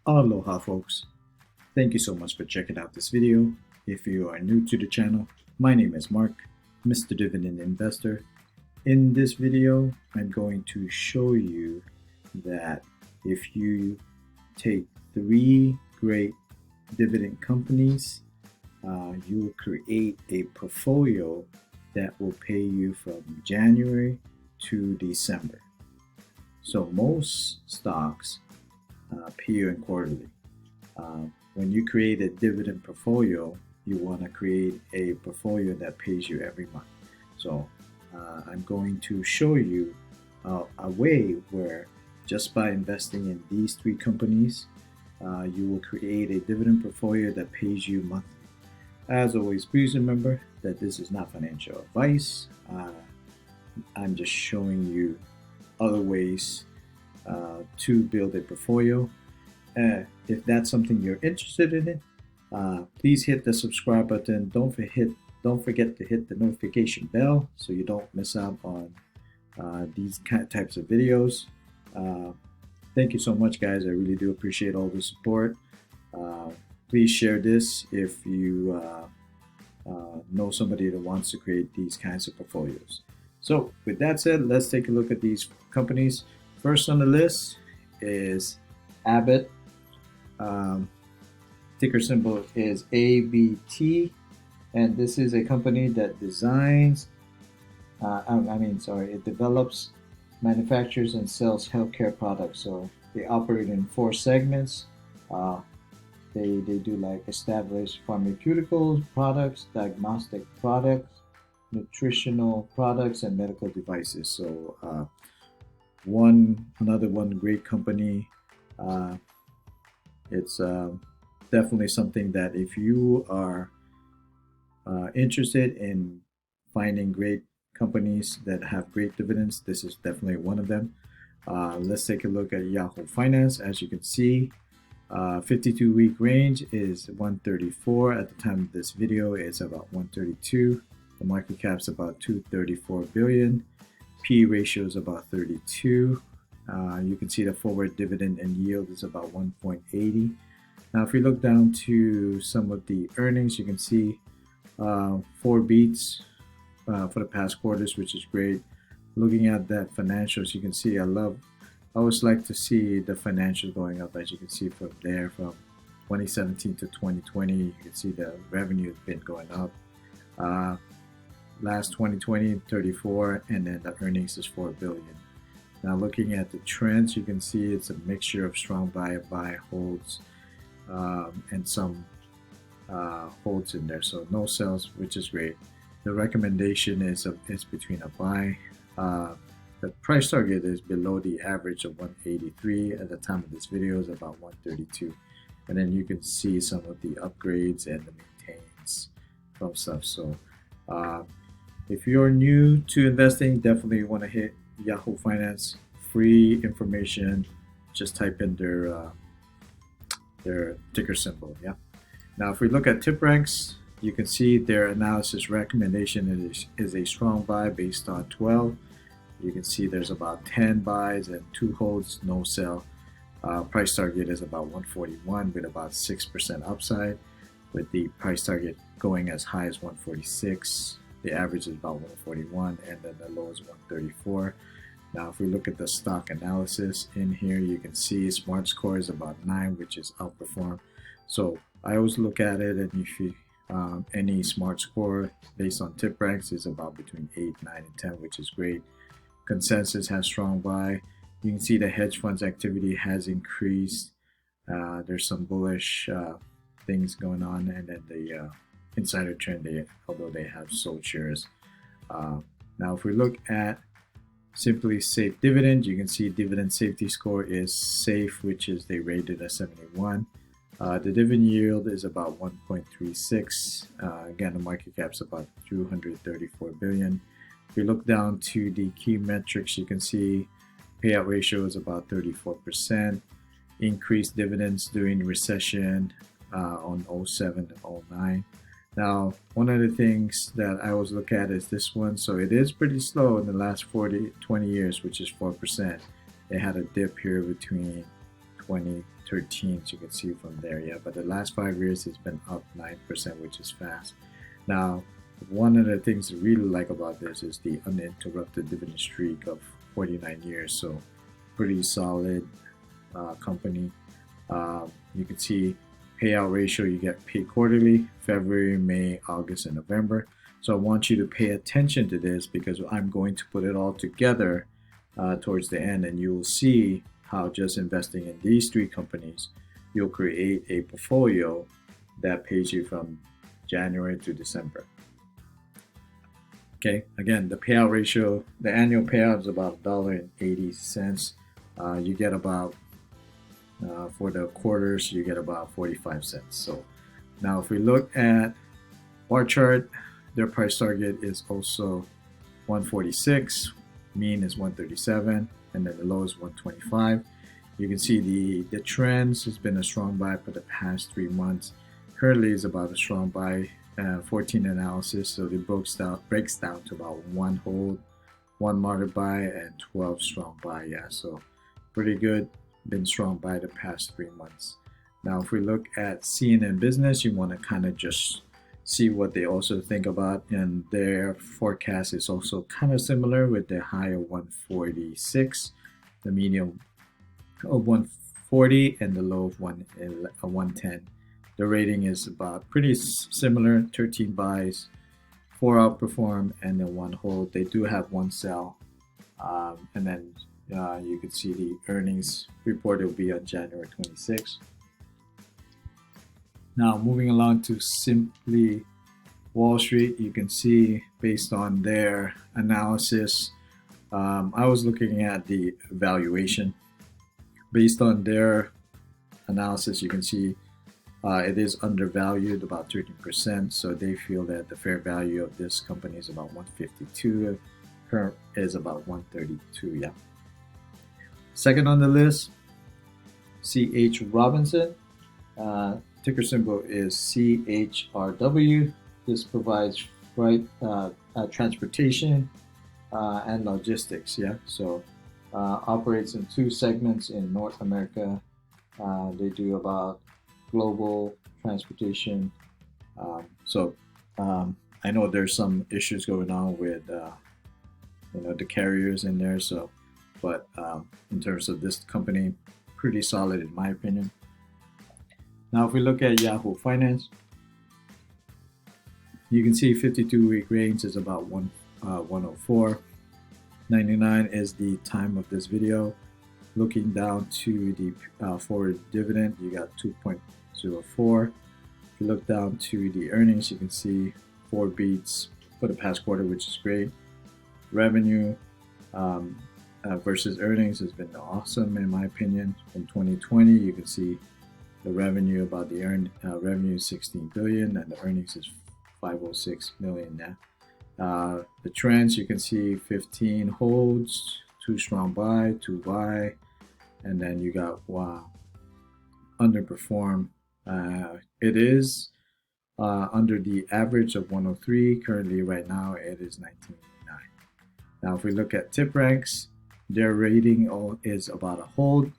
Aloha folks, thank you so much for checking out this video. If you are new to the channel, my name is Mark, Mr. Dividend Investor. In this video, I'm going to show you that if you take three great dividend companies, you will create a portfolio that will pay you from January to December. So most stocks pay you in quarterly. When you create a dividend portfolio, you want to create a portfolio that pays you every month. So I'm going to show you a way where just by investing in these three companies, you will create a dividend portfolio that pays you monthly. As always, please remember that this is not financial advice. I'm just showing you other ways to build a portfolio. If that's something you're interested in, please hit the subscribe button. Don't forget to hit the notification bell so you don't miss out on these types of videos. Thank you so much, guys. I really do appreciate all the support. Please share this if you know somebody that wants to create these kinds of portfolios. So with that said, let's take a look at these companies. First on the list is Abbott. Ticker symbol is ABT, and this is a company that designs, it develops, manufactures, and sells healthcare products. So they operate in four segments. They do like established pharmaceuticals products, diagnostic products, nutritional products, and medical devices. So another one great company. It's definitely something that if you are interested in finding great companies that have great dividends, this is definitely one of them. Let's take a look at Yahoo Finance. As you can see, 52-week range is 134. At the time of this video, it's about 132. The market cap's about 234 billion. P ratio is about 32. You can see the forward dividend and yield is about 1.80. Now, if we look down to some of the earnings, you can see 4 beats for the past quarters, which is great. Looking at that financials, you can see I always like to see the financials going up. As you can see from 2017 to 2020, you can see the revenue has been going up. Last 2020, 34, and then the earnings is 4 billion. Now looking at the trends, you can see it's a mixture of strong buy holds, and some holds in there. So no sells, which is great. The recommendation is between a buy. The price target is below the average of 183. At the time of this video is about 132. And then you can see some of the upgrades and the maintains from stuff. So if you're new to investing, definitely want to hit Yahoo Finance. Free information. Just type in their ticker symbol. Yeah. Now, if we look at tip ranks, you can see their analysis recommendation is a strong buy based on 12. You can see there's about 10 buys and 2 holds, no sell. Price target is about 141 with about 6% upside, with the price target going as high as 146. The average is about 141, and then the low is 134. Now, if we look at the stock analysis in here, you can see Smart Score is about 9, which is outperformed. So I always look at it, and if you any Smart Score based on tip ranks is about between 8, 9, and 10, which is great. Consensus has strong buy. You can see the hedge funds activity has increased. There's some bullish things going on, and then the insider trend, although they have sold shares. Now, if we look at Simply Safe Dividend, you can see dividend safety score is safe, which is they rated as 71. The dividend yield is about 1.36. Again, the market cap's about 234 billion. If we look down to the key metrics, you can see payout ratio is about 34%. Increased dividends during recession on 07 and 09. Now, one of the things that I always look at is this one. So it is pretty slow in the last 20 years, which is 4%. They had a dip here between 20 2013, as you can see from there. Yeah, but the last 5 years it's been up 9%, which is fast. Now, one of the things I really like about this is the uninterrupted dividend streak of 49 years. So pretty solid company. You can see payout ratio, you get paid quarterly, February, May, August, and November. So I want you to pay attention to this because I'm going to put it all together towards the end, and you will see how just investing in these three companies, you'll create a portfolio that pays you from January to December. Okay, again, the payout ratio, the annual payout is about $1.80. You get about, for the quarters, you get about 45 cents. So now if we look at bar chart, their price target is also 146, mean is 137, and then the low is 125. You can see the trends has been a strong buy for the past 3 months. Currently is about a strong buy. 14 analysis, so it breaks down to about 1 hold, 1 moderate buy, and 12 strong buy. Yeah, so pretty good, been strong buy the past 3 months. Now if we look at CNN Business, you want to kind of just see what they also think about, and their forecast is also kind of similar with the high of 146, the medium of 140, and the low of 110. The rating is about pretty similar, 13 buys, 4 outperform, and then 1 hold. They do have 1 sell. And then you can see the earnings report will be on January 26th. Now moving along to Simply Wall Street, you can see based on their analysis, I was looking at the valuation. Based on their analysis, you can see it is undervalued about 13%, so they feel that the fair value of this company is about 152, current is about 132. Yeah. Second on the list, C.H. Robinson, ticker symbol is CHRW. This provides transportation and logistics. Yeah, so operates in 2 segments in North America. They do about global transportation. I know there's some issues going on with the carriers in there. So, but in terms of this company, pretty solid in my opinion. Now, if we look at Yahoo Finance, you can see 52-week range is about 104. 99 is the time of this video. Looking down to the forward dividend, you got 2.04. If you look down to the earnings, you can see 4 beats for the past quarter, which is great. Revenue versus earnings has been awesome in my opinion. From 2020, you can see the revenue about the revenue is 16 billion and the earnings is 506 million now. The trends, you can see 15 holds, 2 strong buy, 2 buy, and then you got underperform. It is under the average of 103. Currently, right now, it is 1989. Now, if we look at tip ranks, their rating is about a hold.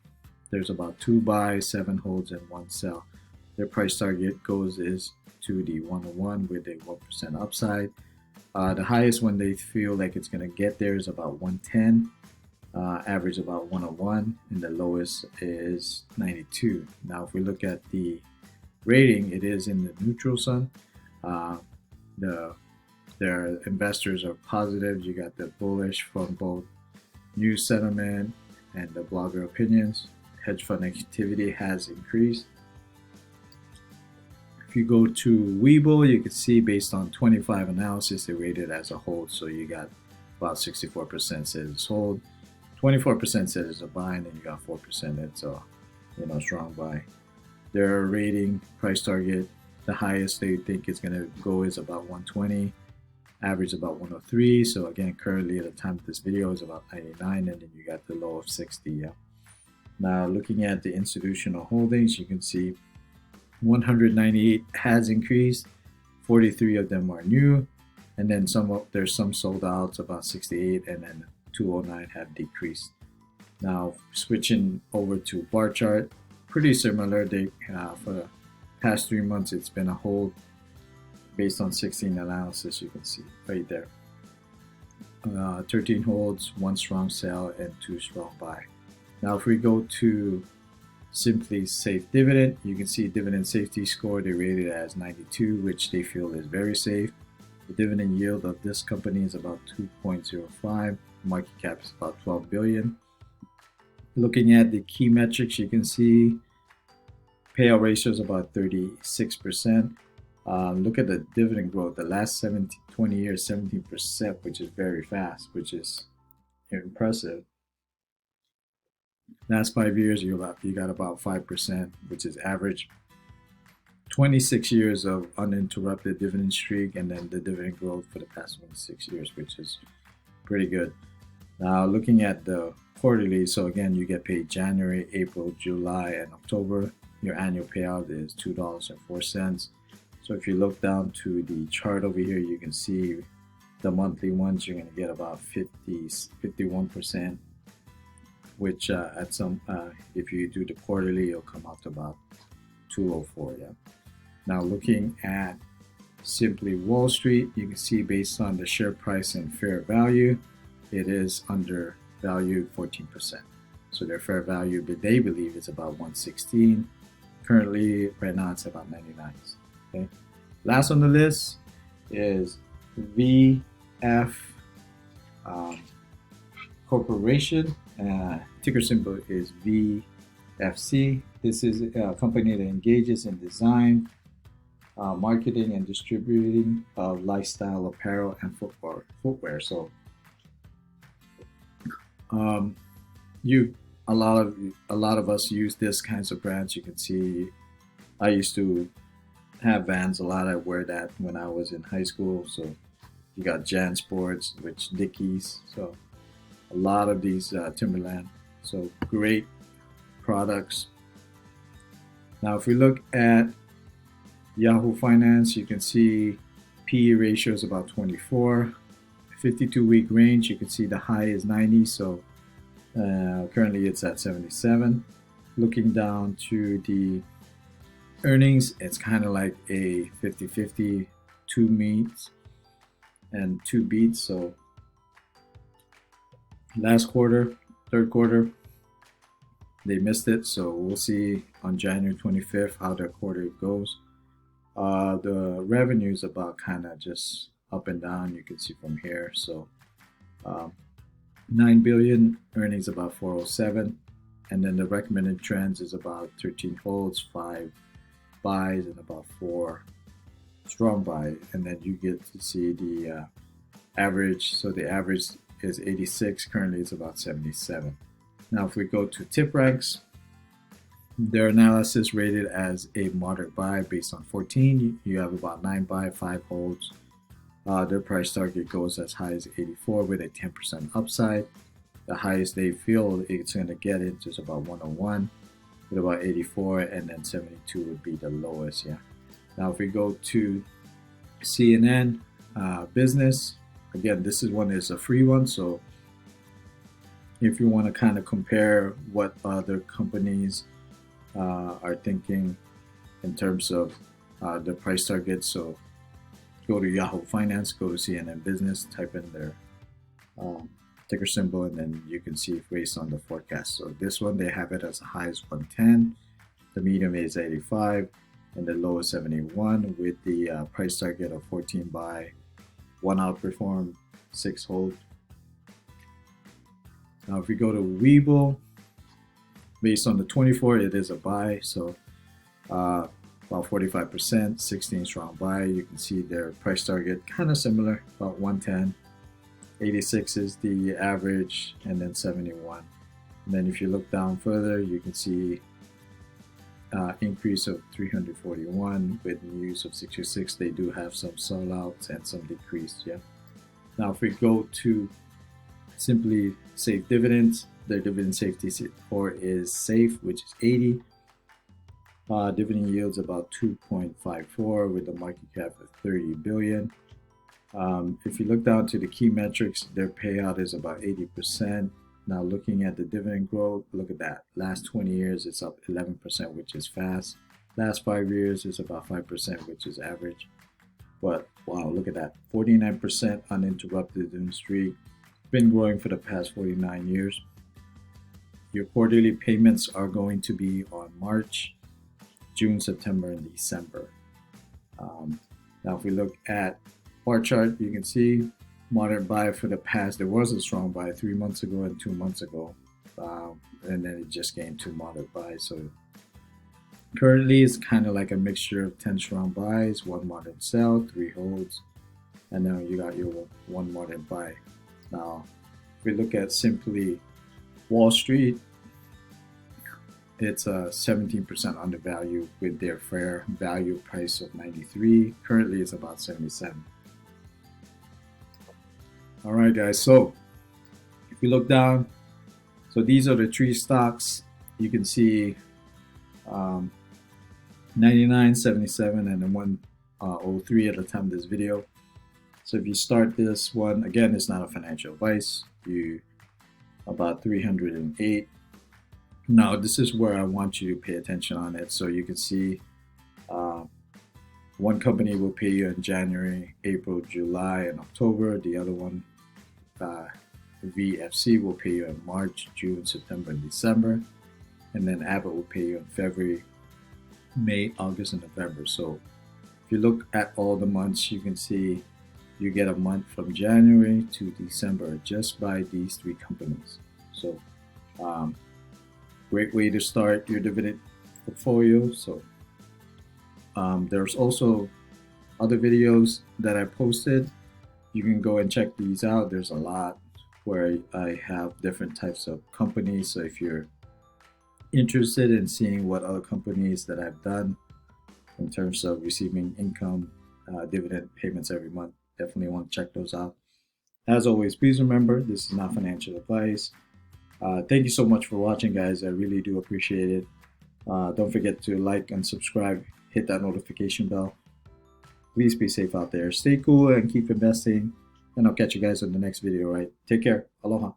There's about 2 buys, 7 holds, and 1 sell. Their price target is to the 101 with a 1% upside. The highest one they feel like it's going to get there is about 110. Average about 101, and the lowest is 92. Now, if we look at the rating, it is in the neutral zone. Their investors are positive. You got the bullish from both news sentiment and the blogger opinions. Hedge fund activity has increased. If you go to Webull, you can see based on 25 analysis, they rated as a hold. So you got about 64% says it's hold, 24% says it's a buy, and then you got 4% it's a strong buy. Their rating price target, the highest they think it's going to go is about 120, average about 103. So again, currently at the time of this video is about 99, and then you got the low of 60. Yeah. Now looking at the institutional holdings, you can see 198 has increased, 43 of them are new, and then there's some sold outs, about 68, and then 209 have decreased. Now switching over to bar chart, pretty similar. They for the past 3 months, it's been a hold based on 16 analysis. You can see right there. 13 holds, 1 strong sell, and 2 strong buy. Now, if we go to Simply Safe Dividend, you can see dividend safety score. They rated it as 92, which they feel is very safe. The dividend yield of this company is about 2.05. Market cap is about 12 billion. Looking at the key metrics, you can see payout ratio is about 36%. Look at the dividend growth. The last 20 years, 17%, which is very fast, which is impressive. Last 5 years, you got about 5%, which is average. 26 years of uninterrupted dividend streak, and then the dividend growth for the past 26 years, which is pretty good. Now, looking at the quarterly, so again, you get paid January, April, July, and October. Your annual payout is $2.04. So if you look down to the chart over here, you can see the monthly ones, you're going to get about 51%, which at some, if you do the quarterly, it'll come out to about 204. Yeah. Now looking at Simply Wall Street, you can see based on the share price and fair value, it is undervalued 14%. So their fair value, but they believe it's about 116. Currently, right now it's about 99. Okay. Last on the list is VF Corporation. Ticker symbol is VFC. This is a company that engages in design, marketing, and distributing of lifestyle apparel and footwear. So, a lot of us use this kinds of brands. You can see, I used to have Vans a lot. I wear that when I was in high school. So you got Jan Sports, which Dickies. So a lot of these Timberland. So great products. Now, if we look at Yahoo Finance, you can see PE ratio is about 24. 52-week range, you can see the high is 90. So currently it's at 77. Looking down to the earnings, it's kind of like a 50-50, 2 meets and 2 beats. So last quarter, third quarter, they missed it. So we'll see on January 25th how their quarter goes. The revenue is about kind of just up and down. You can see from here. So 9 billion, earnings about 407, and then the recommended trends is about 13 holds, 5 buys, and about 4 strong buy. And then you get to see the average. So the average is 86. Currently it's about 77. Now if we go to tip ranks, their analysis rated as a moderate buy based on 14. You have about 9 buy, 5 holds. Their price target goes as high as 84 with a 10% upside. The highest they feel it's going to get into is about 101 with about 84, and then 72 would be the lowest. Yeah. Now if we go to CNN business, again, this is one is a free one. So if you want to kind of compare what other companies are thinking in terms of the price targets, so go to Yahoo Finance, go to CNN Business, type in their ticker symbol, and then you can see based on the forecast. So this one, they have it as high as 110, the medium is 85, and the low is 71 with the price target of 14 buy, 1 outperform, 6 hold. Now if we go to Webull, based on the 24, it is a buy. So about 45%, 16 strong buy. You can see their price target kind of similar, about 110. 86 is the average, and then 71. And then if you look down further, you can see increase of 341 with news of 66. They do have some sellouts and some decrease. Yeah. Now if we go to Simply Safe Dividends, their dividend safety score is safe, which is 80. Dividend yields about 2.54 with a market cap of 30 billion. If you look down to the key metrics, their payout is about 80%. Now looking at the dividend growth, look at that. Last 20 years, it's up 11%, which is fast. Last 5 years is about 5%, which is average. But wow, look at that. 49% uninterrupted in streak. Been growing for the past 49 years. Your quarterly payments are going to be on March, June, September, and December. Now if we look at bar chart, you can see moderate buy for the past. There was a strong buy 3 months ago and 2 months ago, and then it just gained 2 moderate buys. So currently it's kind of like a mixture of 10 strong buys, 1 moderate sell, 3 holds, and now you got your 1 moderate buy. Now if we look at simply Wall Street, it's 17% undervalued with their fair value price of 93. Currently it's about 77. All right, guys, so if we look down, so these are the 3 stocks. You can see 99, 77, and then 103 at the time of this video. So if you start this one, again, it's not a financial advice. You about 308. Now this is where I want you to pay attention on it. So you can see one company will pay you in January, April, July, and October. The other one, VFC, will pay you in March, June, September, and December. And then Abbott will pay you in February, May, August, and November. So if you look at all the months, you can see you get a month from January to December just by these 3 companies. So great way to start your dividend portfolio. So there's also other videos that I posted. You can go and check these out. There's a lot where I have different types of companies. So if you're interested in seeing what other companies that I've done in terms of receiving income, dividend payments every month, definitely want to check those out. As always, please remember, this is not financial advice. Thank you so much for watching, guys. I really do appreciate it. Don't forget to like and subscribe, hit that notification bell. Please be safe out there. Stay cool and keep investing. And I'll catch you guys in the next video, right? Take care. Aloha.